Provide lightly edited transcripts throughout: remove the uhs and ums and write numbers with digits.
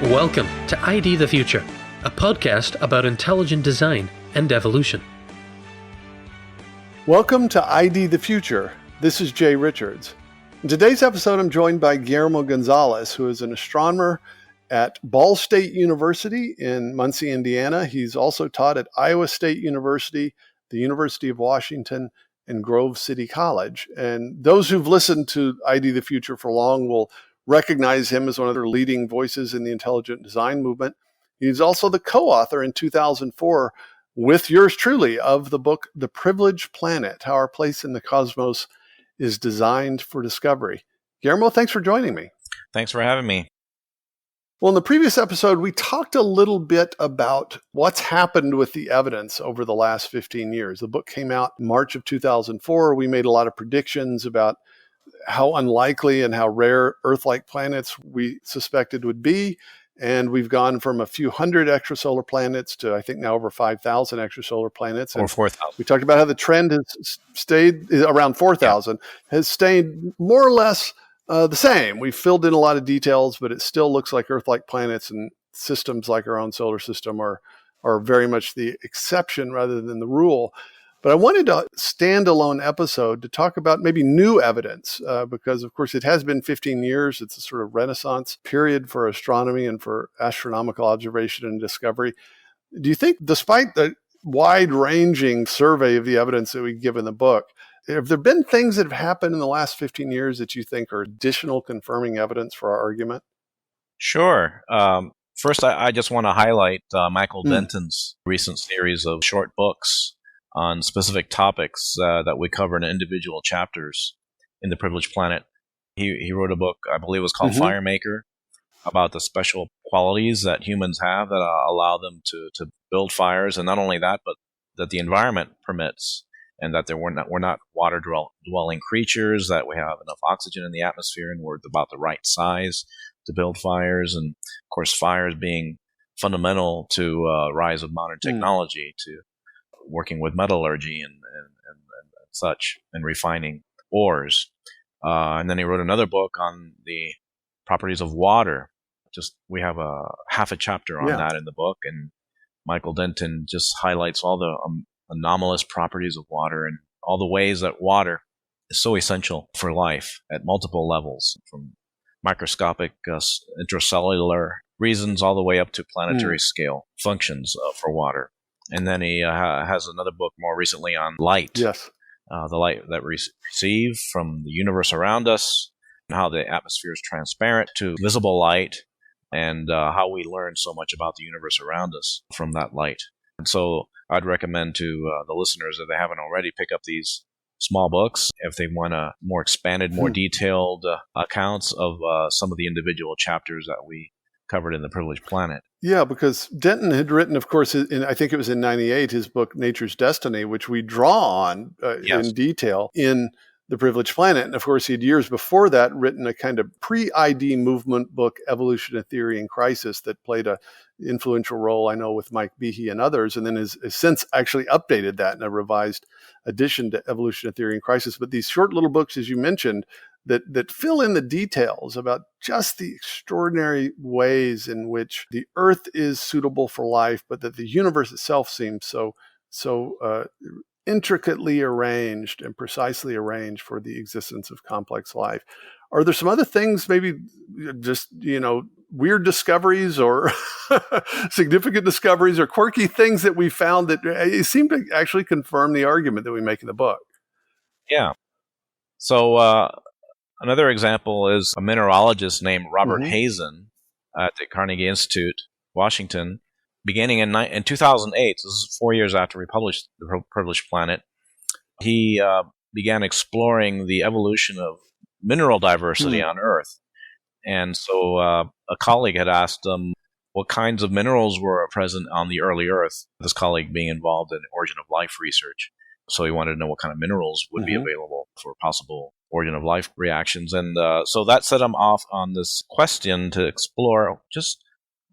Welcome to ID the Future, a podcast about intelligent design and evolution. Welcome to ID the Future. This is Jay Richards. In today's episode, I'm joined by Guillermo Gonzalez, who is an astronomer at Ball State University in Muncie, Indiana. He's also taught at Iowa State University, the University of Washington, and Grove City College. And those who've listened to ID the Future for long will recognize him as one of their leading voices in the intelligent design movement. He's also the co-author in 2004 with yours truly of the book, The Privileged Planet, How Our Place in the Cosmos is Designed for Discovery. Guillermo, thanks for joining me. Thanks for having me. Well, in the previous episode, we talked a little bit about what's happened with the evidence over the last 15 years. The book came out in March of 2004. We made a lot of predictions about how unlikely and how rare Earth-like planets we suspected would be. And we've gone from a few hundred extrasolar planets to, I think, now over 5,000 extrasolar planets. Or 4,000. We talked about how the trend has stayed around 4,000, has stayed more or less the same. We've filled in a lot of details, but it still looks like Earth-like planets and systems like our own solar system are very much the exception rather than the rule. But I wanted a standalone episode to talk about maybe new evidence, because, of course, it has been 15 years. It's a sort of renaissance period for astronomy and for astronomical observation and discovery. Do you think, despite the wide-ranging survey of the evidence that we give in the book, have there been things that have happened in the last 15 years that you think are additional confirming evidence for our argument? Sure. First, I just want to highlight Michael Denton's recent series of short books on specific topics that we cover in individual chapters in The Privileged Planet. He wrote a book, I believe it was called Firemaker, about the special qualities that humans have that allow them to build fires. And not only that, but that the environment permits, and that we're not water-dwelling creatures, that we have enough oxygen in the atmosphere, and we're about the right size to build fires. And, of course, fires being fundamental to rise of modern technology, to working with metallurgy and such, and refining ores. And then he wrote another book on the properties of water. We have half a chapter on that in the book, and Michael Denton just highlights all the anomalous properties of water and all the ways that water is so essential for life at multiple levels, from microscopic intracellular reasons all the way up to planetary scale functions for water. And then he has another book more recently on light. Yes. The light that we receive from the universe around us, and how the atmosphere is transparent to visible light, and how we learn so much about the universe around us from that light. And so I'd recommend to the listeners, if they haven't already, pick up these small books if they want a more expanded, more detailed accounts of some of the individual chapters that we covered in The Privileged Planet. Yeah, because Denton had written, of course, I think it was in 98, his book, Nature's Destiny, which we draw on in detail in The Privileged Planet. And of course, he had years before that written a kind of pre-ID movement book, Evolution of Theory in Crisis, that played an influential role, I know, with Mike Behe and others, and then has since actually updated that in a revised edition to Evolution of Theory in Crisis. But these short little books, as you mentioned, that fill in the details about just the extraordinary ways in which the Earth is suitable for life, but that the universe itself seems so intricately arranged and precisely arranged for the existence of complex life. Are there some other things, maybe just, weird discoveries or significant discoveries or quirky things that we found that seem to actually confirm the argument that we make in the book? Yeah. So, another example is a mineralogist named Robert Hazen at the Carnegie Institute, Washington, beginning in 2008. This is 4 years after we published The Privileged Planet. He began exploring the evolution of mineral diversity on Earth. And so a colleague had asked him what kinds of minerals were present on the early Earth, this colleague being involved in origin of life research. So he wanted to know what kind of minerals would be available for possible origin of life reactions. And so that set him off on this question to explore just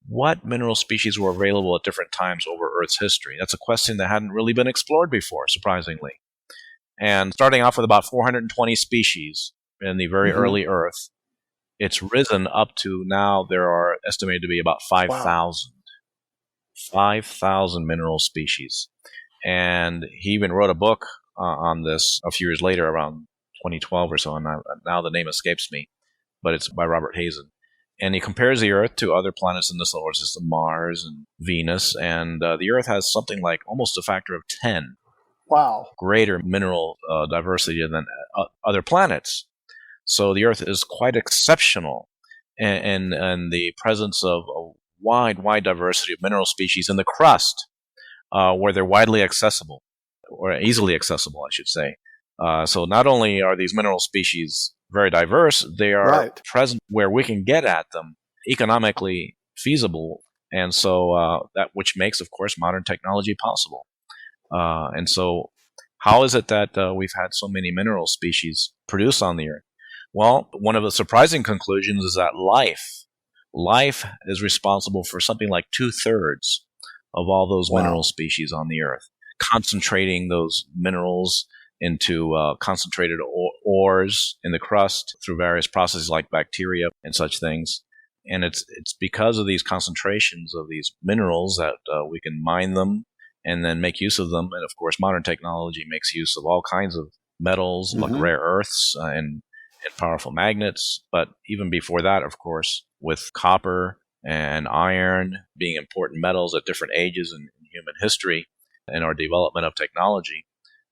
what mineral species were available at different times over Earth's history. That's a question that hadn't really been explored before, surprisingly. And starting off with about 420 species in the very early Earth, it's risen up to now there are estimated to be about 5,000. Wow. 5,000 mineral species. And he even wrote a book on this a few years later, around 2012 or so, and now the name escapes me, but it's by Robert Hazen. And he compares the Earth to other planets in the solar system, Mars and Venus, and the Earth has something like almost a factor of 10. Wow. Greater mineral diversity than other planets. So the Earth is quite exceptional in the presence of a wide diversity of mineral species in the crust, where they're widely accessible, or easily accessible, I should say. So not only are these mineral species very diverse, they are present where we can get at them, economically feasible, and so that which makes, of course, modern technology possible. And so how is it that we've had so many mineral species produced on the Earth? Well, one of the surprising conclusions is that life is responsible for something like 2/3 of all those mineral species on the Earth, concentrating those minerals into concentrated ores in the crust through various processes like bacteria and such things. And it's because of these concentrations of these minerals that we can mine them and then make use of them. And of course, modern technology makes use of all kinds of metals, like rare earths and powerful magnets. But even before that, of course, with copper and iron being important metals at different ages in human history and our development of technology.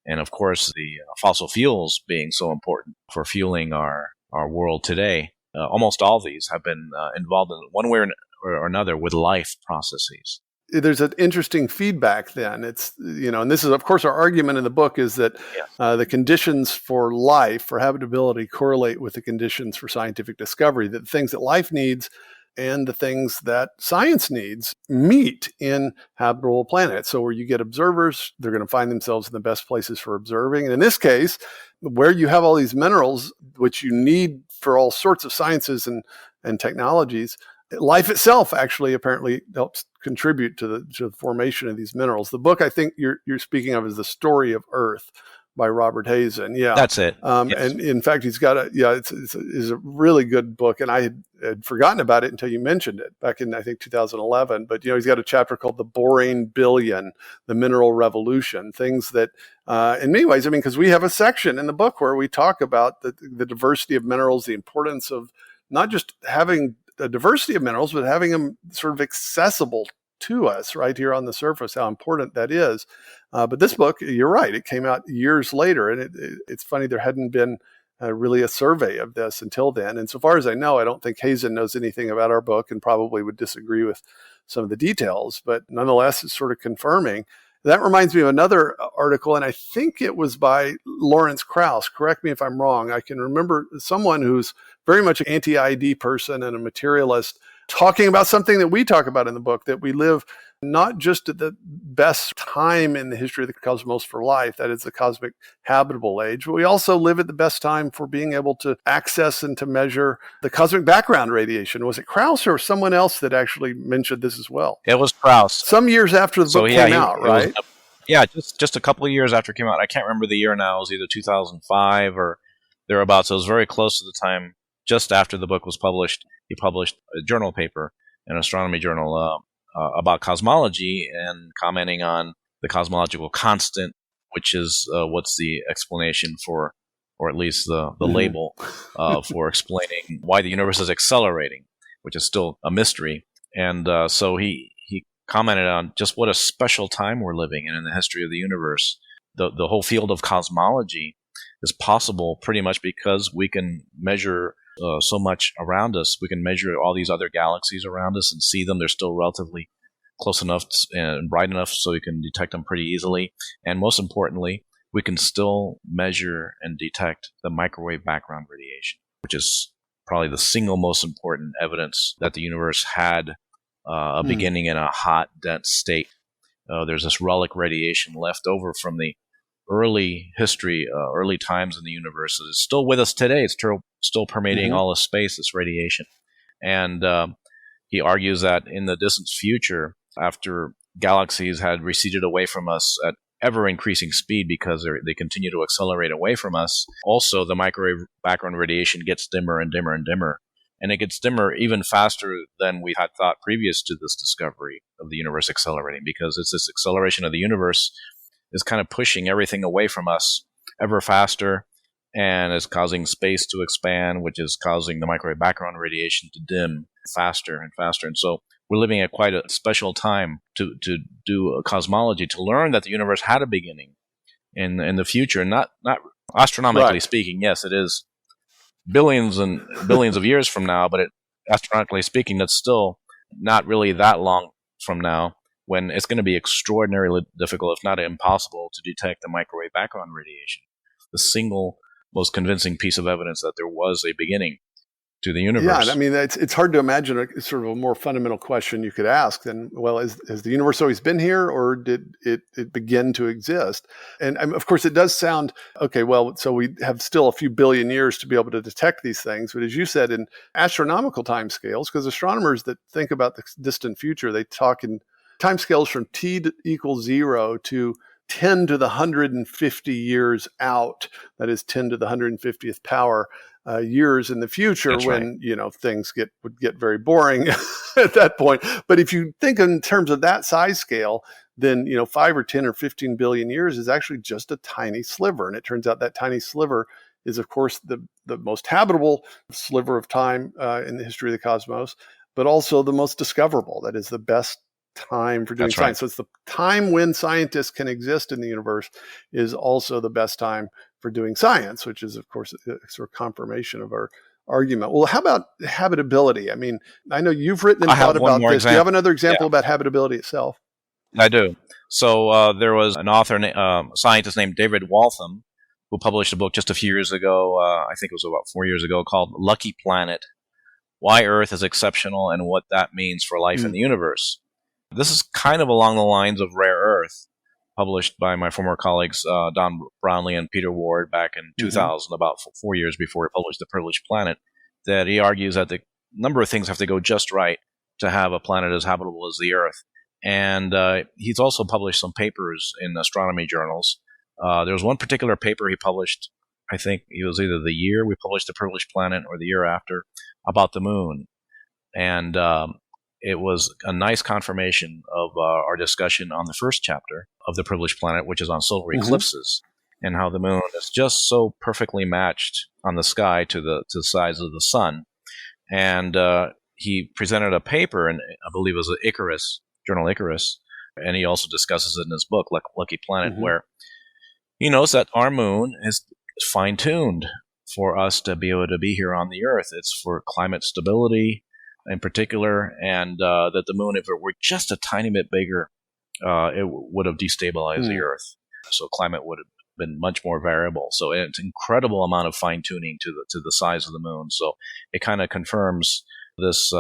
And of course, the fossil fuels being so important for fueling our world today. Almost all these have been involved in one way or another with life processes. There's an interesting feedback then. It's, and this is, of course, our argument in the book is that the conditions for life, for habitability, correlate with the conditions for scientific discovery, that the things that life needs and the things that science needs meet in habitable planets. So where you get observers, they're going to find themselves in the best places for observing. And in this case, where you have all these minerals, which you need for all sorts of sciences and technologies, life itself actually apparently helps contribute to the formation of these minerals. The book I think you're speaking of is The Story of Earth by Robert Hazen. Yeah, that's it. Yes. And in fact, he's got it's a really good book, and I had forgotten about it until you mentioned it back in I think 2011. But he's got a chapter called The Borane Billion, the Mineral Revolution. Things that, in many ways, because we have a section in the book where we talk about the diversity of minerals, the importance of not just having a diversity of minerals, but having them sort of accessible to us right here on the surface, how important that is. But this book, you're right, it came out years later, and it's funny, there hadn't been really a survey of this until then. And so far as I know, I don't think Hazen knows anything about our book and probably would disagree with some of the details, but nonetheless, it's sort of confirming. That reminds me of another article, and I think it was by Lawrence Krauss. Correct me if I'm wrong. I can remember someone who's very much an anti-ID person and a materialist talking about something that we talk about in the book, that we live not just at the best time in the history of the cosmos for life, that is the cosmic habitable age, but we also live at the best time for being able to access and to measure the cosmic background radiation. Was it Krauss or someone else that actually mentioned this as well? It was Krauss. Some years after the book came out, right? Just a couple of years after it came out. I can't remember the year now. It was either 2005 or thereabouts. It was very close to the time just after the book was published. He published a journal paper, an astronomy journal, about cosmology and commenting on the cosmological constant, which is what's the explanation for, or at least the label for explaining why the universe is accelerating, which is still a mystery. And so he commented on just what a special time we're living in the history of the universe. The whole field of cosmology is possible pretty much because we can measure so much around us. We can measure all these other galaxies around us and see them. They're still relatively close enough and bright enough so we can detect them pretty easily. And most importantly, we can still measure and detect the microwave background radiation, which is probably the single most important evidence that the universe had a beginning in a hot, dense state. There's this relic radiation left over from the early history, early times in the universe. It's still with us today. It's still permeating all of space, this radiation. And he argues that in the distant future, after galaxies had receded away from us at ever-increasing speed because they continue to accelerate away from us, also the microwave background radiation gets dimmer and dimmer and dimmer. and it gets dimmer even faster than we had thought previous to this discovery of the universe accelerating, because it's this acceleration of the universe is kind of pushing everything away from us ever faster, and is causing space to expand, which is causing the microwave background radiation to dim faster and faster. And so we're living at quite a special time to do a cosmology, to learn that the universe had a beginning in the future, not astronomically speaking. Yes, it is billions and billions of years from now, but astronomically speaking, that's still not really that long from now, when it's going to be extraordinarily difficult, if not impossible, to detect the microwave background radiation, the single most convincing piece of evidence that there was a beginning to the universe. Yeah, I mean, it's hard to imagine a sort of a more fundamental question you could ask than, well, has the universe always been here, or did it begin to exist? And of course, it does sound, okay, well, so we have still a few billion years to be able to detect these things. But as you said, in astronomical timescales, because astronomers that think about the distant future, they talk in timescales from t equals 0 to 10 to the 150 years out. That is 10 to the 150th power years in the future. That's when right. Things would get very boring at that point. But if you think in terms of that size scale, then 5 or 10 or 15 billion years is actually just a tiny sliver. And it turns out that tiny sliver is, of course, the most habitable sliver of time in the history of the cosmos, but also the most discoverable. That is the best time for doing That's science. Right. So it's the time when scientists can exist in the universe is also the best time for doing science, which is, of course, a sort of confirmation of our argument. Well, how about habitability? I mean, I know you've written and thought about this. Do you have another example about habitability itself? I do. So there was an author, scientist named David Waltham, who published a book just a few years ago, I think it was about 4 years ago, called Lucky Planet: Why Earth is Exceptional and What That Means for Life in the Universe. This is kind of along the lines of Rare Earth, published by my former colleagues Don Brownlee and Peter Ward back in 2000, about 4 years before he published The Privileged Planet, that he argues that the number of things have to go just right to have a planet as habitable as the Earth. And he's also published some papers in astronomy journals. There was one particular paper he published, I think it was either the year we published The Privileged Planet or the year after, about the moon. And it was a nice confirmation of our discussion on the first chapter of The Privileged Planet, which is on solar eclipses, and how the moon is just so perfectly matched on the sky to the size of the sun. And he presented a paper, and I believe it was the journal Icarus, and he also discusses it in his book, Lucky Planet, where he knows that our moon is fine-tuned for us to be able to be here on the Earth. It's for climate stability in particular, and that the moon, if it were just a tiny bit bigger, it would have destabilized the Earth. So climate would have been much more variable. So it's an incredible amount of fine-tuning to the size of the moon. So it kind of confirms this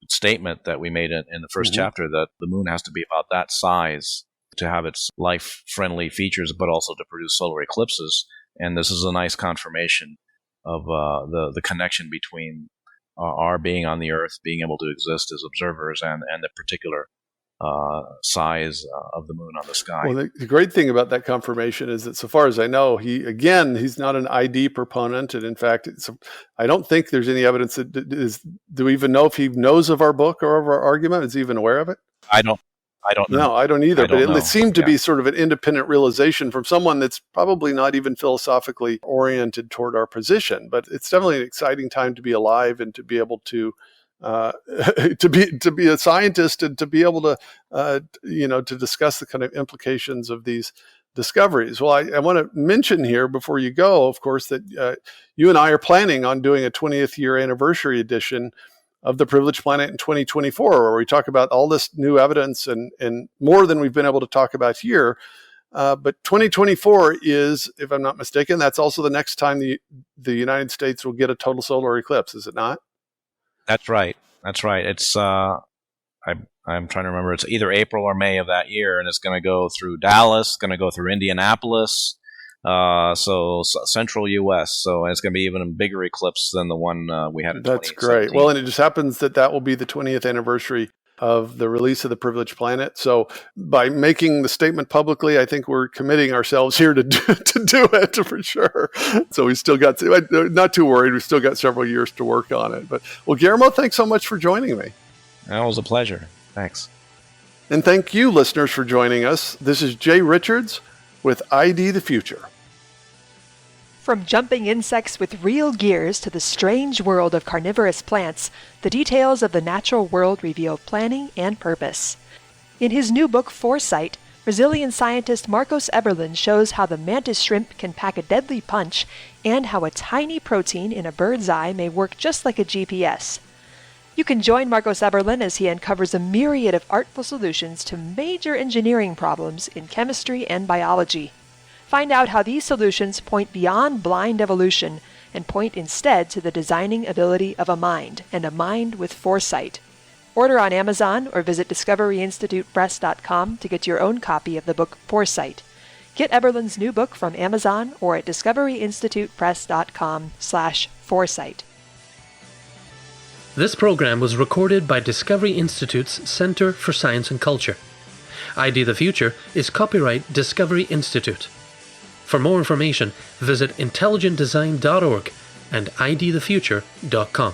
statement that we made in the first chapter, that the moon has to be about that size to have its life-friendly features, but also to produce solar eclipses. And this is a nice confirmation of the connection between our being on the Earth, being able to exist as observers, and the particular size of the moon on the sky. Well, the great thing about that confirmation is that, so far as I know, he's not an ID proponent, and in fact, I don't think there's any evidence that do we even know if he knows of our book or of our argument? Is he even aware of it? I don't know. No, I don't either. But it seemed to be sort of an independent realization from someone that's probably not even philosophically oriented toward our position. But it's definitely an exciting time to be alive and to be able to to be a scientist and to be able to to discuss the kind of implications of these discoveries. Well, I want to mention here before you go, of course, that you and I are planning on doing a 20th year anniversary edition of The Privileged Planet in 2024, where we talk about all this new evidence and more than we've been able to talk about here. But 2024 is, if I'm not mistaken, that's also the next time the United States will get a total solar eclipse, is it not? That's right. It's I'm trying to remember. It's either April or May of that year, and it's going to go through Dallas, going to go through Indianapolis, so central U.S. So it's going to be even a bigger eclipse than the one we had in 2017. That's great. Well, and it just happens that will be the 20th anniversary of the release of the Privileged Planet. So by making the statement publicly, I think we're committing ourselves here to do it for sure. So we still got not too worried. We still got several years to work on it. But well, Guillermo, thanks so much for joining me. That was a pleasure. Thanks. And thank you, listeners, for joining us. This is Jay Richards with ID the Future. From jumping insects with real gears to the strange world of carnivorous plants, the details of the natural world reveal planning and purpose. In his new book, Foresight, Brazilian scientist Marcos Eberlin shows how the mantis shrimp can pack a deadly punch and how a tiny protein in a bird's eye may work just like a GPS. You can join Marcos Eberlin as he uncovers a myriad of artful solutions to major engineering problems in chemistry and biology. Find out how these solutions point beyond blind evolution and point instead to the designing ability of a mind, and a mind with foresight. Order on Amazon or visit discoveryinstitutepress.com to get your own copy of the book Foresight. Get Eberlin's new book from Amazon or at discoveryinstitutepress.com/foresight. This program was recorded by Discovery Institute's Center for Science and Culture. ID the Future is copyright Discovery Institute. For more information, visit intelligentdesign.org and idthefuture.com.